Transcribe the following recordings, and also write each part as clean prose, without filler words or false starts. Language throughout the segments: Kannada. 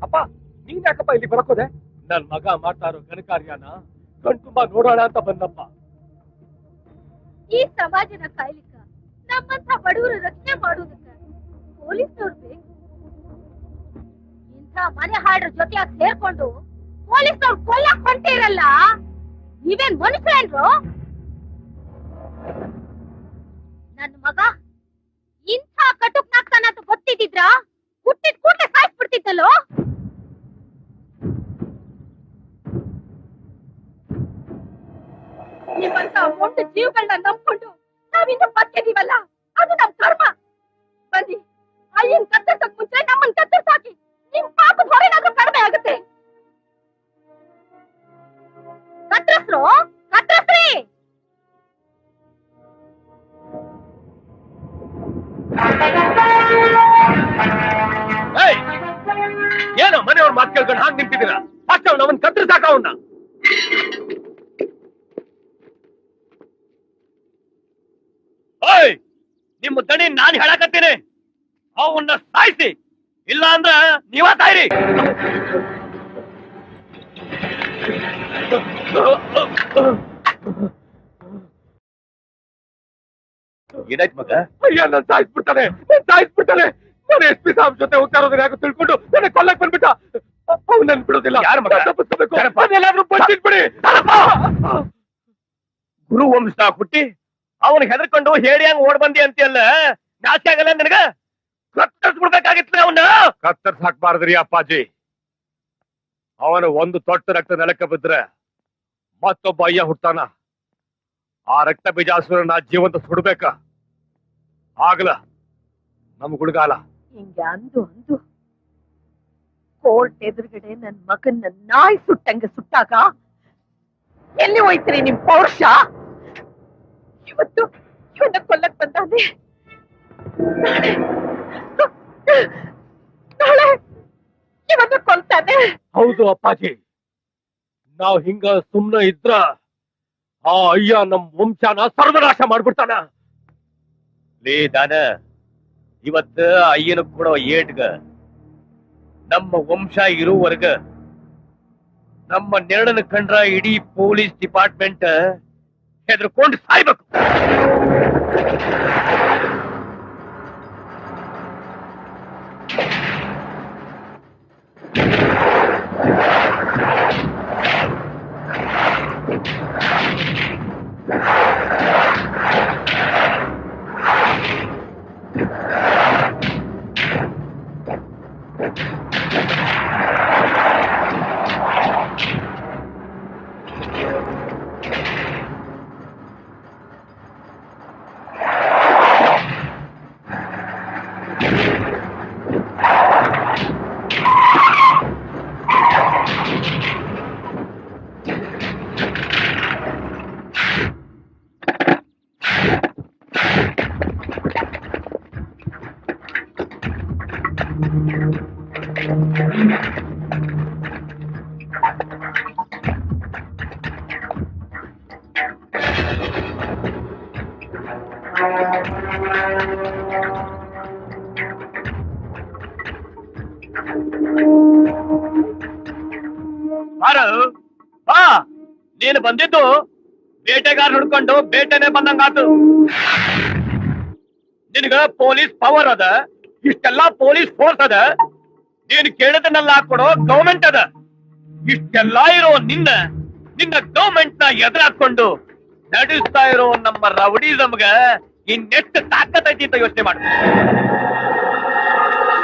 ಅಪ್ಪ ನೀನ್ ಯಾಕಪ್ಪ ಇಲ್ಲಿ ಬರಕೋದೆ? ನನ್ ಮಗ ಮಾಡ್ತಾ ಇರೋ ಘನಕಾರ್ಯನ ಕಣ್ತುಂಬಾ ನೋಡೋಣ ಅಂತ ಬಂದಪ್ಪ. ಈ ಸಮಾಜನ ಕಾಯ್ಲಿಕ್ಕ ನಮ್ಮಂತ ಬಡವರು ರಕ್ಷಣೆ ಮಾಡುವುದಕ್ಕ ಪೊಲೀಸ್ನವ್ರು ಬೇಕು. ಇಂಥ ಮನೆ ಹಾಡ್ರ ಜೊತೆ ಸೇರ್ಕೊಂಡು ಪೊಲೀಸ್ನವ್ರು ಕೊಲ್ಲಕ್ ಹೊಂಟಿರಲ್ಲ, ನೀವೇನ್ ಮನುಷ್ಯರೇನ್ರು? ನನ್ನ ಮಗ ಇಂಥ ಕಟುಕ್ನಾಗ್ತಾನ ಅಂತ ಗೊತ್ತಿದ್ದಿದ್ರ ಹುಟ್ಟಿದ ಕೂಡಲೇ ಸಾಯಿಸ್ಬಿಡ್ತಿದ್ದಲ್ಲೋ. ನಿಮ್ಮಂತ ಒಂದು ಜೀವಗಳನ್ನ ನಂಬ್ಕೊಂಡು ನಾವಿನ್ನು ಬದುಕಿದೀವಲ್ಲ, ಅದು ನಮ್ ಕರ್ಮ. ಬನ್ನಿ, ಅಯ್ಯನ್ ಕತ್ತರ್ಸಕ್ ಮುಂಚೆ ನಮ್ಮನ್ ಕತ್ತರ್ಸಾಕಿ, ನಿಮ್ ಪಾಪದ ಹೊರೆನಾದ್ರೂ ಕಡಿಮೆ ಆಗುತ್ತೆ. ಕತ್ತರಿಸ್ರು, ಕತ್ತರಿಸ್ರಿ. ಏನೋ ಮನೆಯವ್ರ ಮಾತು ಕೇಳ್ಕೊಂಡು ಹಾಗೆ ನಿಂತಿದ್ದೀರಾ? ಫಸ್ಟ್ ಅವನ್ ಕತ್ತರಿಸಾಕ ಅವನ್ನ. ನಿಮ್ಮ ದಣಿ ನಾನ್ ಹೇಳಕತ್ತೀನಿ, ಅವನ್ನ ಸಾಯಿಸಿ, ಇಲ್ಲ ಅಂದ್ರ ನೀವ ತಾಯಿರಿ. ಏನಾಯ್ತು ಮಗ? ಅಯ್ಯ ನಾನು ಸಾಯಿಸ್ಬಿಡ್ತಾನೆ, ಸಾಯಿಸ್ಬಿಡ್ತಾನೆ. ನಾನು ಎಸ್ ಪಿ ಸಾಹೇಬ್ ಜೊತೆ ಹೋಗ್ತಾ ಇರೋದ್ರೆ ಯಾಕೆ ತಿಳ್ಕೊಂಡು ನನಗೆ ಕೊಲ್ಲಕ್ ಬಂದ್ಬಿಟ್ಟ. ಅವ್ನು ನನ್ ಬಿಡೋದಿಲ್ಲ. ಯಾರ ಮಗ? ತಪ್ಪಿಸ್ಕೋಬೇಕು. ಬಂದಿಟ್ಬಿಡಿ. ಗುರು ವಂಶ ಹುಟ್ಟಿ ಅವನ್ ಹೆದರ್ಕೊಂಡು ಹೇಳಿ ಹಂಗ ಓಡ್ ಬಂದಿ ಅಂತೀಯಲ್ಲ, ನಾಚೆ ಆಗಲ್ಲ ನಿನಗ? ಕತ್ತರಿಸ್ಬಿಡ್ಬೇಕಾಗಿತ್ತು ಅವನ್ನ. ಕತ್ತರ್ಸ್ ಹಾಕ್ಬಾರ್ದ್ರಿ ಅಪ್ಪಾಜಿ. ಅವನು ಒಂದು ತೊಟ್ಟು ರಕ್ತ ನೆಲಕ್ಕೆ ಬಿದ್ರೆ ಮತ್ತೊಬ್ಬ ಅಯ್ಯ ಹುಟ್ಟಾನ. ಆ ರಕ್ತ ಬೀಜಾಸುರನ ಜೀವಂತ ಸುಡ್ಬೇಕ. ಆಗಲ ನಮ್ ಗುಡ್ಗಾಲ. ಹಿಂಗೆ ಅಂದು ಅಂದು ಕೋರ್ಟ್ ಎದುರುಗಡೆ ನನ್ ಮಗನ್ನ ನಾಯಿ ಸುಟ್ಟಂಗೆ ಸುಟ್ಟಾಗ ಎಲ್ಲಿ ಹೋಯ್ತ್ರಿ ನಿಮ್ ಪೌರುಷ? ಇವತ್ತು ಇವನ್ನ ಕೊಲ್ಲಕ್ ಬಂದಾನೆ, ನಾಳೆ ಇವನ್ನ ಕೊಲ್ತಾನೆ. ಹೌದು ಅಪ್ಪಾಜಿ, ನಾವ್ ಹಿಂಗ ಸುಮ್ನೆ ಇದ್ರ ಆ ಅಯ್ಯ ನಮ್ ವಂಶನ ಸರ್ವನಾಶ ಮಾಡ್ಬಿಡ್ತಾನ. ಲೇ ದಾನ, ಇವತ್ತ ಅಯ್ಯನ ಕೊಡೋ ಏಟ್ಗ ನಮ್ಮ ವಂಶ ಇರುವವರ್ಗ ನಮ್ಮ ನೆರಳನ್ನ ಕಂಡ್ರ ಇಡೀ ಪೊಲೀಸ್ ಡಿಪಾರ್ಟ್ಮೆಂಟ್ ಹೆದರ್ಕೊಂಡು ಸಾಯ್ಬೇಕು. ನೀನು ಬಂದಿದ್ದು ಬೇಟೆಗಾರ ಹುಡ್ಕೊಂಡು ಬೇಟೆನೆ ಬಂದಂಗಾತು. ನಿನಗ ಪೊಲೀಸ್ ಪವರ್ ಅದ, ಇಷ್ಟೆಲ್ಲಾ ಪೊಲೀಸ್ ಫೋರ್ಸ್ ಅದ, ನೀನು ಕೇಳಿದನ್ನೆಲ್ಲ ಹಾಕೊಡೋ ಗವರ್ಮೆಂಟ್ ಅದ. ಇಷ್ಟೆಲ್ಲಾ ಇರೋ ನಿನ್ನ ಗವರ್ಮೆಂಟ್ ನ ಎದುರಾಕೊಂಡು ನಡೆಸ್ತಾ ಇರೋ ನಮ್ಮ ರೌಡಿಸಮ್ಗ ಇನ್ನೆಷ್ಟು ತಾಕತ್ತೈತಿ ಅಂತ ಯೋಚನೆ ಮಾಡ.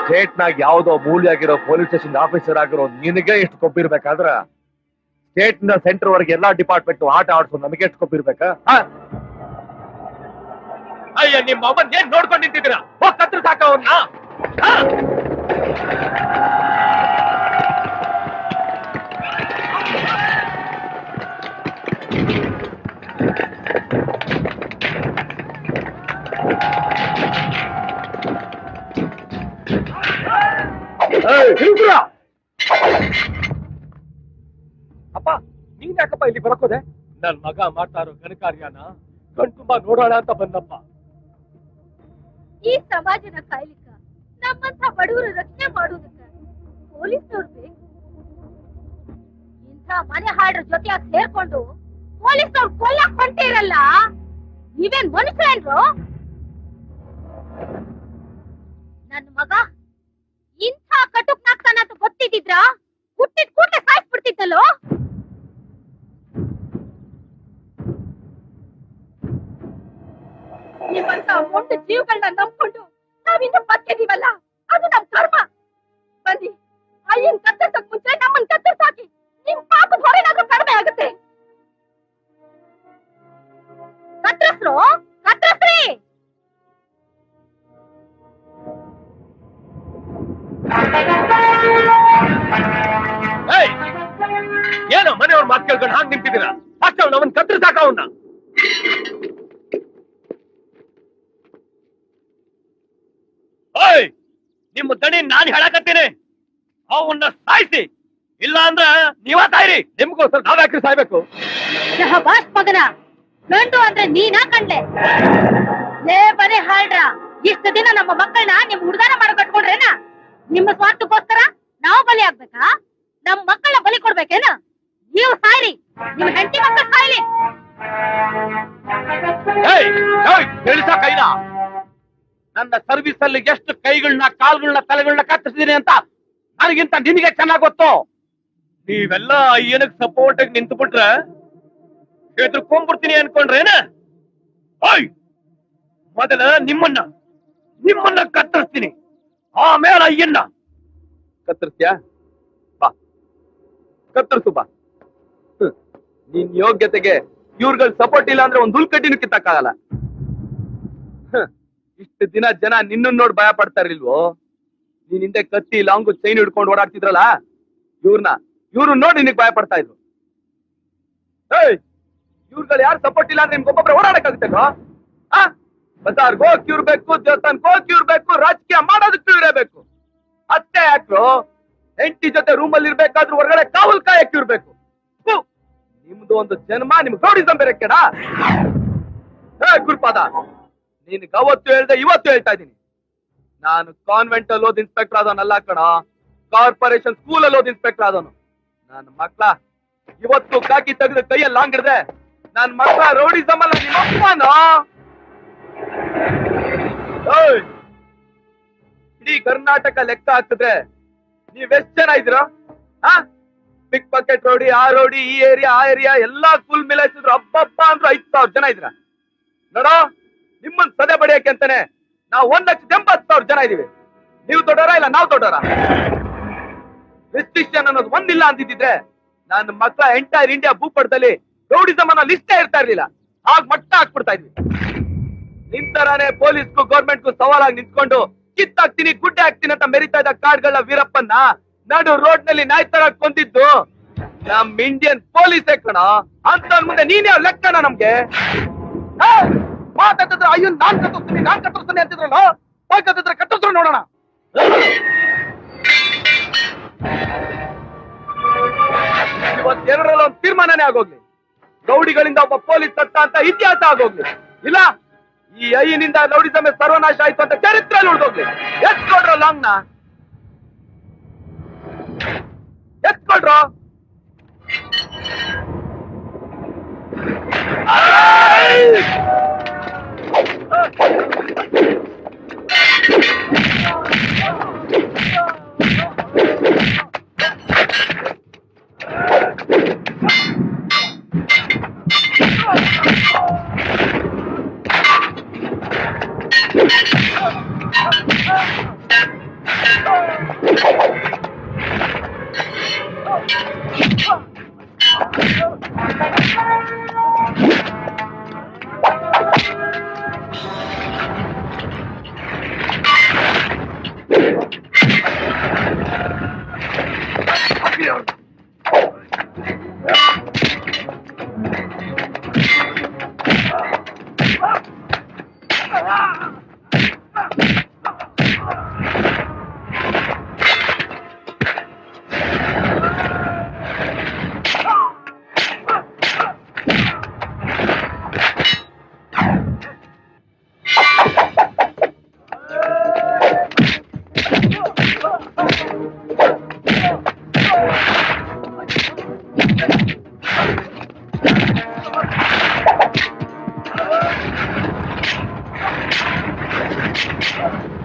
ಸ್ಟೇಟ್ ನಾಗ ಯಾವ್ದೋ ಮೂಲಿಯಾಗಿರೋ ಪೊಲೀಸ್ ಸ್ಟೇಷನ್ ಆಫೀಸರ್ ಆಗಿರೋ ನಿನಗೆ ಎಷ್ಟು ಕೊಬ್ಬಿರ್ಬೇಕಾದ್ರ ಸ್ಟೇಟ್ ನ ಸೆಂಟರ್ ವರೆಗೆ ಎಲ್ಲಾ ಡಿಪಾರ್ಟ್ಮೆಂಟ್ ಆಟ ಆಡ್ಸೋ ನಮಗೆ ಎಷ್ಟು ಕೊಬ್ಬಿರ್ಬೇಕಾ? ಅಯ್ಯ, ನಿಮ್ಮ ಅಮ್ಮನ್ ಏನ್ ನೋಡ್ಕೊಂಡು ನಿಂತಿದ್ದೀರಾ? ಹೋಗ್ ಕತ್ರ ಸಾಕ ಅವನ್ನ. ಅಪ್ಪ, ನೀನ್ ಯಾಕಪ್ಪ ಇಲ್ಲಿ ಬರಕೋದೆ? ನನ್ ಮಗ ಮಾಡ್ತಾ ಇರೋ ಘನಕಾರ್ಯನ ಕಣ್ತುಂಬಾ ನೋಡೋಣ ಅಂತ ಬಂದಪ್ಪ. ಈ ಸಮಾಜನ ಕಾಯ್ಲಿಕ್ಕ ನಮ್ಮಂತ ಬಡವರು ರಕ್ಷಣೆ ಮಾಡುವುದಕ್ಕ ಪೊಲೀಸ್ನವ್ರು ಬೇಕು. ಇಂಥ ಮನೆ ಹಾಡ್ರ ಜೊತೆ ಸೇರ್ಕೊಂಡು ಪೊಲೀಸ್ನವ್ರು ಕೊಲ್ಲಕ್ ಹೊಂಟಿರಲ್ಲ, ನೀವೇನ್ ಮನುಷ್ಯರೇನ್ರು? ನನ್ನ ಮಗ ಇಂಥ ಕಟುಕ್ನಾಗ್ತಾನ ಅಂತ ಗೊತ್ತಿದ್ರ ಹುಟ್ಟಿದ ಕೂಡಲೇ ಸಾಯಿಸ್ಬಿಡ್ತಿದ್ದಲ್ಲೋ. ನಿಮ್ಮಂತ ಒಂದು ಜೀವಗಳನ್ನ ನಂಬ್ಕೊಂಡು ನಾವಿನ್ನು ಬದುಕಿದೀವಲ್ಲ, ಅದು ನಮ್ ಕರ್ಮ. ಬನ್ನಿ, ಅಯ್ಯನ್ ಕತ್ತರ್ಸಕ್ ಮುಂಚೆ ನಮ್ಮನ್ ಕತ್ತರ್ಸಾಕಿ, ನಿಮ್ ಪಾಪದ ಹೊರೆನಾದ್ರೂ ಕಡಿಮೆ ಆಗುತ್ತೆ. ಕತ್ತರಿಸ್ರು, ಕತ್ತರಿಸ್ರಿ. ಏನೋ ಮನೆಯವ್ರ ಮಾತು ಕೇಳ್ಕೊಂಡು ಹಾಗೆ ನಿಂತಿದ್ದೀರಾ? ಫಸ್ಟ್ ಅವನ್ ಕತ್ತರಿಸಾಕ ಅವನ್ನ. ನಿಮ್ಮ ದಣಿ ನಾನ್ ಹೇಳಕತ್ತೀನಿ, ಅವನ್ನ ಸಾಯಿಸಿ, ಇಲ್ಲ ಅಂದ್ರ ನೀವ ಸಾಯ್ರಿ. ನಿಮ್ಗೋಸ್ಕರ ನಾವ್ಯಾಕ್ರಿ ಸಾಯ್ಬೇಕು? ಶಹಬಾಸ್ ಮಗನ, ಗಂಡು ಅಂದ್ರೆ ನೀನಾ ಕಂಡ್ಲೆ? ಲೇ ಬರೇ ಹಾಳ್ರ, ಇಷ್ಟು ದಿನ ನಮ್ಮ ಮಕ್ಕಳನ್ನ ನಿಮ್ ಹುಡುಗಾರ ಮಾಡೋ ಕಟ್ಕೊಂಡ್ರೇನ? ನಿಮ್ಮ ಸ್ವಾರ್ಥಕ್ಕೋಸ್ಕರ ನಾವು ಬಲಿ ಆಗ್ಬೇಕಾ? ನಮ್ ಮಕ್ಕಳನ್ನ ಬಲಿ ಕೊಡ್ಬೇಕೇನ? ನೀವು ಸಾಯ್ರಿ, ನಿಮ್ ಹೆಂಡತಿ ಮಕ್ಕಳು ಸಾಯ್ಲಿ. ತಿಳಿಸ ಕೈನ, ನನ್ನ ಸರ್ವಿಸ್ ಅಲ್ಲಿ ಎಷ್ಟು ಕೈಗಳನ್ನ, ಕಾಲ್ಗಳನ್ನ, ತಲೆಗಳನ್ನ ಕತ್ತರಿಸಿದೀನಿ ಅಂತ ನನಗಿಂತ ನಿನಗೆ ಚೆನ್ನಾಗ್ ಗೊತ್ತು. ನೀವೆಲ್ಲ ಅಯ್ಯನಕ್ ಸಪೋರ್ಟ್ ಆಗಿ ನಿಂತು ಬಿಟ್ರೆ ಎದ್ರುಕೊಂಡ್ಬಿಡ್ತೀನಿ ಅನ್ಕೊಂಡ್ರೇನ? ಮೊದಲ ನಿಮ್ಮನ್ನ ಕತ್ತರಿಸ್ತೀನಿ, ಆಮೇಲೆ ಅಯ್ಯನ್ನ. ಕತ್ತರಿಸ್ತೀಯಾ? ಬಾ ಕತ್ತರಿಸು ಬಾ. ನಿನ್ ಯೋಗ್ಯತೆಗೆ ಇವ್ರಗಳ ಸಪೋರ್ಟ್ ಇಲ್ಲ ಅಂದ್ರೆ ಒಂದ್ ಹುಲ್ಕಡ್ಡಿನೂ ಕಿತ್ತಕ್ಕಾಗಲ್ಲ. ಇಷ್ಟು ದಿನ ಜನ ನಿನ್ನ ನೋಡಿ ಭಯ ಪಡ್ತಾ ಇರ್ಲಿಲ್ವೋ? ನೀನ್ ಹಿಂದೆ ಕತ್ತಿ, ಲಾಂಗು, ಚೈನ್ ಹಿಡ್ಕೊಂಡು ಓಡಾಡ್ತಿದ್ರಲ್ಲ, ಇವ್ರು ನೋಡಿ ನಿನಗ್ ಭಯ ಪಡ್ತಾ ಇದ್ರು. ಇವ್ರುಗಳು ಯಾರು ಸಪೋರ್ಟ್ ಇಲ್ಲ ಅಂದ್ರೆ ನಿಮ್ಗೊಬ್ಬೊಬ್ರೆ ಓಡಾಡಕ್ಕಾಗುತ್ತಲ್ವ? ಬಜಾರ್ಗೆ ಹೋಗಕ್ ಇವ್ರು ಬೇಕು, ದೇವಸ್ಥಾನಕ್ಕೆ ಹೋಗಕ್ ಇವ್ರು ಬೇಕು, ರಾಜಕೀಯ ಮಾಡೋದಕ್ಕೂ ಇವರೇ ಬೇಕು. ಅಷ್ಟೇ ಯಾಕ್ರು ಹೆಂಡತಿ ಜೊತೆ ರೂಮಲ್ಲಿ ಇರ್ಬೇಕಾದ್ರೂ ಹೊರಗಡೆ ಕಾವಲ್ ಕಾಯಕ್ ಇರ್ಬೇಕು. ನಿಮ್ದು ಒಂದು ಜನ್ಮ, ನಿಮ್ಗೆ ಗೌಡಿಸಂ ಬೇರೆ ಕೇಡ. ಗುರುಪಾದ, ನಿನ್ಗೆ ಅವತ್ತು ಹೇಳ್ದೆ ಇವತ್ತು ಹೇಳ್ತಾ ಇದ್ದೀನಿ, ನಾನು ಕಾನ್ವೆಂಟ್ ಅಲ್ಲಿ ಓದ್ ಇನ್ಸ್ಪೆಕ್ಟರ್ ಆದವನಲ್ಲ ಕಣ, ಕಾರ್ಪೊರೇಷನ್ ಸ್ಕೂಲ್ ಅಲ್ಲಿ ಓದ್ ಇನ್ಸ್ಪೆಕ್ಟರ್ ಆದವನು. ನನ್ನ ಮಕ್ಳ ಇವತ್ತು ಕಾಕಿ ತೆಗೆದು ಕೈಯಲ್ಲಿ ಲಾಂಗಿಡ್ದೆ, ನನ್ನ ಮಕ್ಳ ರೌಡಿಸಂ ಅಲ್ಲ ನಿಮ್ಮ ಅಪ್ಪನೋ. ಇಡೀ ಕರ್ನಾಟಕ ಲೆಕ್ಕ ಹಾಕಿದ್ರೆ ನೀವೆಷ್ಟ್ ಜನ ಇದ್ದೀರಾ? ಪಿಕ್ ಪಾಕೆಟ್ ರೌಡಿ, ಆ ರೌಡಿ, ಈ ಏರಿಯಾ, ಆ ಏರಿಯಾ ಎಲ್ಲಾ ಫುಲ್ ಮಿಲಾಯಿಸಿದ್ರು ಹಬ್ಬ ಅಂದ್ರು 5,000 ಜನ ಇದ್ರ. ನೋಡೋ, ನಿಮ್ಮನ್ ಸದೆ ಬಡಿಯಕ್ಕೆ ಅಂತಾನೆ ನಾವು 1,80,000 ಜನ ಇದೀವಿ. ನೀವು ದೊಡ್ಡವರ ಇಲ್ಲ ನಾವು ದೊಡ್ಡವರ? ರೆಸ್ಟ್ರಿಕ್ಷನ್ ಅನ್ನೋದು ಒಂದಿಲ್ಲ ಅಂತಿದ್ರೆ ನನ್ನ ಮಕ್ಕಳ ಎಂಟೈರ್ ಇಂಡಿಯಾ ಭೂಪಟದಲ್ಲಿ ರೌಡಿಸಂ ಅನ್ನೋ ಲಿಸ್ಟೇ ಇರ್ತಾ ಇರ್ಲಿಲ್ಲ. ಆಗ ಮಟ್ಟ ಹಾಕ್ಬಿಡ್ತಾ ಇದ್ವಿ. ನಿಮ್ ತರಾನೇ ಪೊಲೀಸ್ಗೂ ಗೌರ್ಮೆಂಟ್ಗೂ ಸವಾಲಾಗಿ ನಿಂತ್ಕೊಂಡು ಕಿತ್ತಾಕ್ತೀನಿ, ಗುಡ್ಡೆ ಹಾಕ್ತೀನಿ ಅಂತ ಮೆರಿತಾ ಇದ್ದ ಕಾರ್ಡ್ಗಳ ವೀರಪ್ಪನ್ನ ನಡು ರೋಡ್ ನಲ್ಲಿ ನಾಯಿ ತರ ಕೊಂದಿದ್ದು ನಮ್ ಇಂಡಿಯನ್ ಪೊಲೀಸೇ ಕಣ. ಅಂತ ಮುಂದೆ ನೀನ್ ಯಾವ ಲೆಕ್ಕಣ ನಮ್ಗೆ? ಮಾತಾಡ್ತಿದ್ರೆ ಅಯ್ಯೋ ನಾನ್ ಕತ್ತರಿಸ್ತೀನಿ ಅಂತಿದ್ರಲ್ಲ, ಕತ್ತಿದ್ರೆ ಕತ್ತರಿಸ್ರು ನೋಡೋಣ. ಇವತ್ತೆರಡರಲ್ಲಿ ಒಂದು ತೀರ್ಮಾನನೇ ಆಗೋಗ್ಲಿ. ರೌಡಿಗಳಿಂದ ಒಬ್ಬ ಪೊಲೀಸ್ ಸತ್ತ ಅಂತ ಇತಿಹಾಸ ಆಗೋಗ್ಲಿ. ಇಲ್ಲ ಈ ಐನಿಂದ ರೌಡಿಸಮೇ ಸರ್ವನಾಶ ಆಯ್ತು ಅಂತ ಚರಿತ್ರೆಯಲ್ಲಿ ಉಳಿದೋಗ್ಲಿ. ಎತ್ಕೊಡ್ರ ಲಾಂಗ್ನ, ಎತ್ಕೊಡ್ರು. Ah!